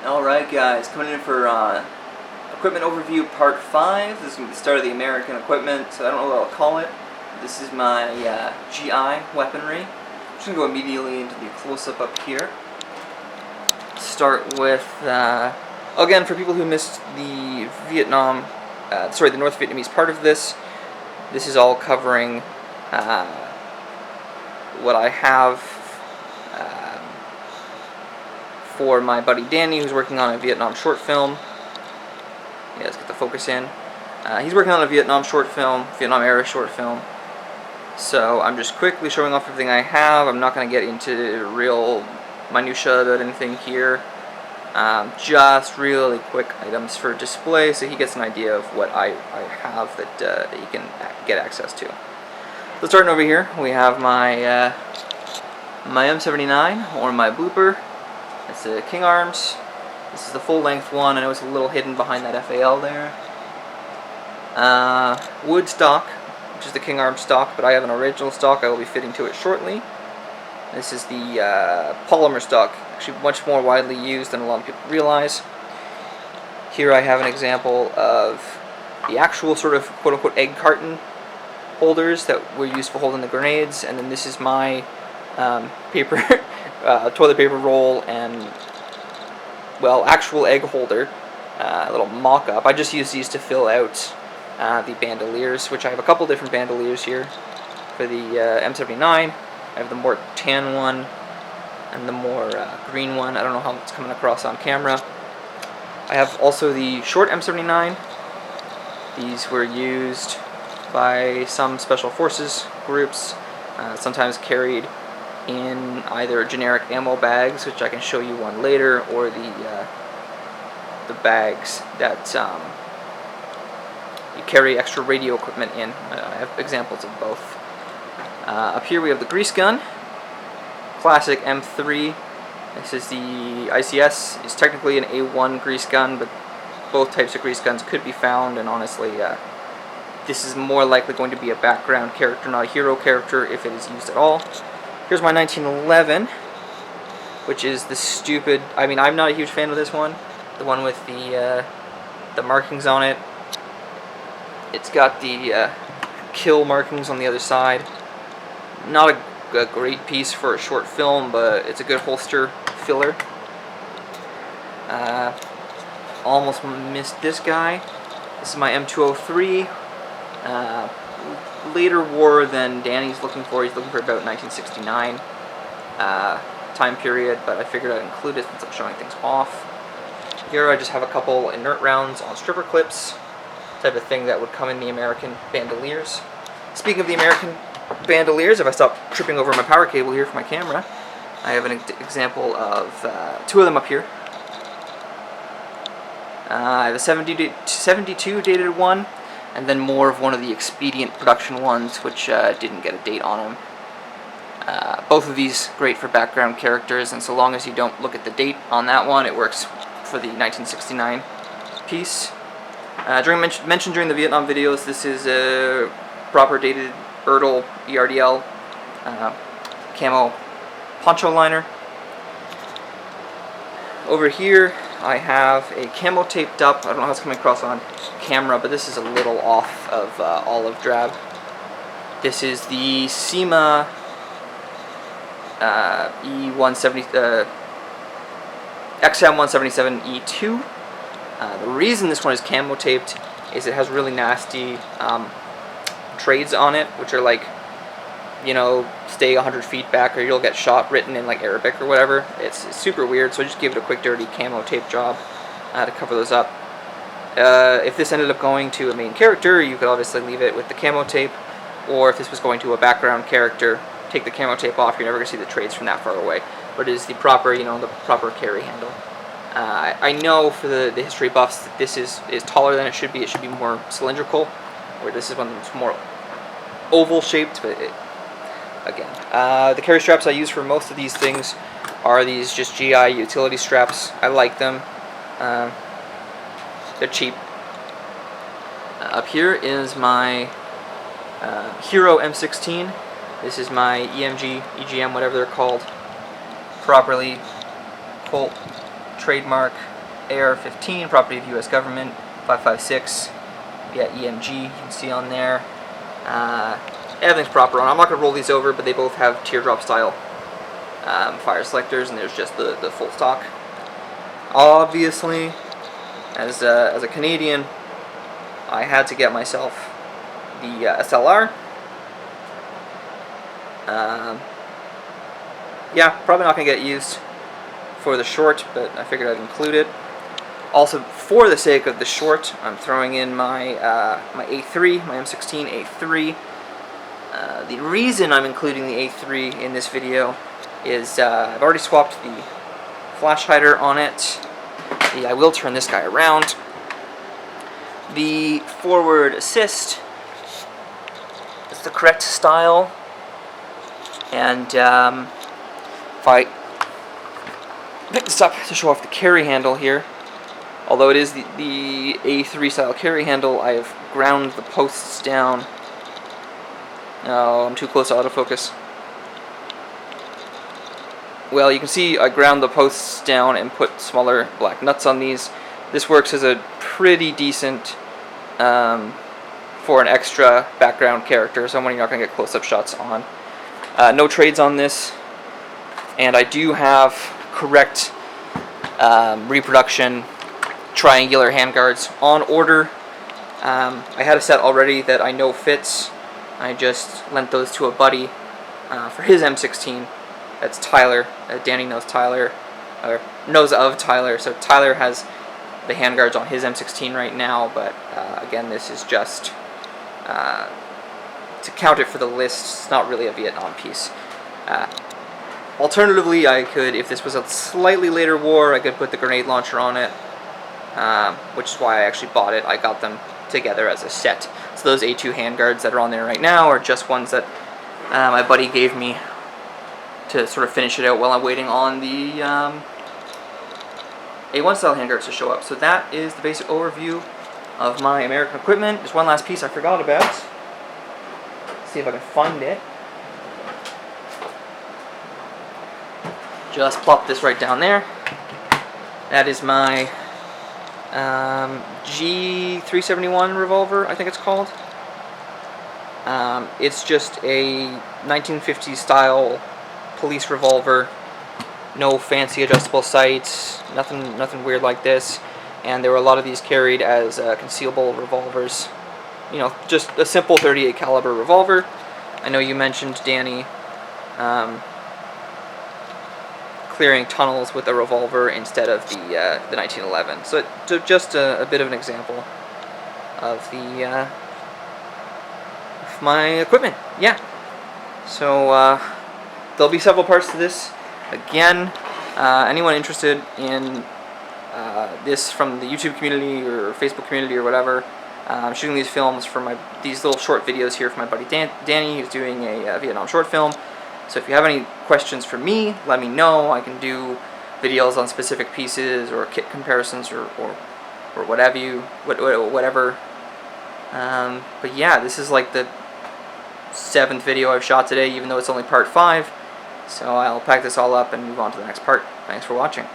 Alright guys, coming in for equipment overview part 5. This is going to be the start of the American equipment, so I don't know what I'll call it. This is my GI weaponry. I'm just going to go immediately into the close-up up here. Start with, again, for people who missed the the North Vietnamese part of this, this is all covering what I have for my buddy Danny, who's working on a Vietnam short film. Yeah, let's get the focus in. He's working on a Vietnam short film, Vietnam era short film. So I'm just quickly showing off everything I have. I'm not going to get into real minutia about anything here. Just really quick items for display, so he gets an idea of what I have that he can get access to. So starting over here, we have my my M79 or my blooper. It's the King Arms. This is the full-length one. I know it's a little hidden behind that FAL there. Wood stock, which is the King Arms stock, but I have an original stock I will be fitting to it shortly. This is the polymer stock, actually much more widely used than a lot of people realize. Here I have an example of the actual sort of quote-unquote egg carton holders that were used for holding the grenades, and then this is my paper, toilet paper roll and, well, actual egg holder, a little mock-up. I just use these to fill out the bandoliers, which I have a couple different bandoliers here. For the M79, I have the more tan one and the more green one. I don't know how it's coming across on camera. I have also the short M79. These were used by some special forces groups, sometimes carried in either generic ammo bags, which I can show you one later, or the bags that you carry extra radio equipment in. I have examples of both. Up here we have the grease gun, classic M3. This is the ICS. It's technically an A1 grease gun, but both types of grease guns could be found, and honestly, this is more likely going to be a background character, not a hero character, if it is used at all. Here's my 1911, which is the stupid, I mean, I'm not a huge fan of this one, the one with the markings on it. It's got the kill markings on the other side. Not a great piece for a short film, but it's a good holster filler. Almost missed this guy. This is my M203. Later war than Danny's looking for. He's looking for about 1969 time period, but I figured I'd include it since I'm showing things off. Here I just have a couple inert rounds on stripper clips, type of thing that would come in the American bandoliers. Speaking of the American bandoliers, if I stop tripping over my power cable here for my camera, I have an example of two of them up here. I have a 72 dated one, and then more of one of the expedient production ones, which didn't get a date on them. Both of these great for background characters, and so long as you don't look at the date on that one, it works for the 1969 piece. Mentioned during the Vietnam videos, this is a proper dated Erdl ERDL camo poncho liner. Over here I have a camo taped up. I don't know how it's coming across on camera, but this is a little off of olive drab. This is the SEMA XM177E2. The reason this one is camo taped is it has really nasty trades on it, which are like, you know, stay 100 feet back or you'll get shot, written in like Arabic or whatever. It's super weird, so I just give it a quick dirty camo tape job to cover those up. If this ended up going to a main character, you could obviously leave it with the camo tape, or if this was going to a background character, take the camo tape off. You're never going to see the trades from that far away. But it is the proper, you know, the proper carry handle. I know for the history buffs that this is taller than it should be. It should be more cylindrical, where this is one that's more oval shaped, but again. The carry straps I use for most of these things are these just GI utility straps. I like them. They're cheap. Up here is my Hero M16. This is my EMG, EGM, whatever they're called, properly Colt trademark AR-15, property of U.S. government, 5.56, yeah, EMG, you can see on there. Everything's proper on. I'm not going to roll these over, but they both have teardrop style fire selectors, and there's just the full stock. Obviously, as a Canadian, I had to get myself the SLR. Yeah, probably not going to get used for the short, but I figured I'd include it. Also, for the sake of the short, I'm throwing in my my A3, my M16 A3. The reason I'm including the A3 in this video is I've already swapped the flash hider on it. I will turn this guy around. The forward assist is the correct style, and if I pick this up to show off the carry handle here, although it is the A3 style carry handle, I have ground the posts down. Oh, I'm too close to autofocus. Well, you can see I ground the posts down and put smaller black nuts on these. This works as a pretty decent for an extra background character, someone you're not going to get close-up shots on. No trades on this, and I do have correct reproduction triangular handguards on order. I had a set already that I know fits. I just lent those to a buddy for his M16. That's Tyler. Danny knows Tyler, or knows of Tyler. So Tyler has the handguards on his M16 right now, but again, this is just to count it for the list. It's not really a Vietnam piece. Alternatively, I could, if this was a slightly later war, I could put the grenade launcher on it, which is why I actually bought it. I got them together as a set. So those A2 handguards that are on there right now are just ones that my buddy gave me to sort of finish it out while I'm waiting on the A1 style handguards to show up. So that is the basic overview of my American equipment. There's one last piece I forgot about. Let's see if I can find it. Just plop this right down there. That is my G371 revolver, I think it's called. It's just a 1950s style police revolver. No fancy adjustable sights, nothing weird like this. And there were a lot of these carried as concealable revolvers. You know, just a simple 38 caliber revolver. I know you mentioned, Danny, clearing tunnels with a revolver instead of the 1911. So just a bit of an example of the of my equipment. Yeah. So there'll be several parts to this. Again, anyone interested in this from the YouTube community or Facebook community or whatever, I'm shooting these films for these little short videos here for my buddy Danny, who's doing a Vietnam short film. So if you have any questions for me, let me know. I can do videos on specific pieces or kit comparisons or whatever. But yeah, this is like the 7th video I've shot today, even though it's only part 5. So I'll pack this all up and move on to the next part. Thanks for watching.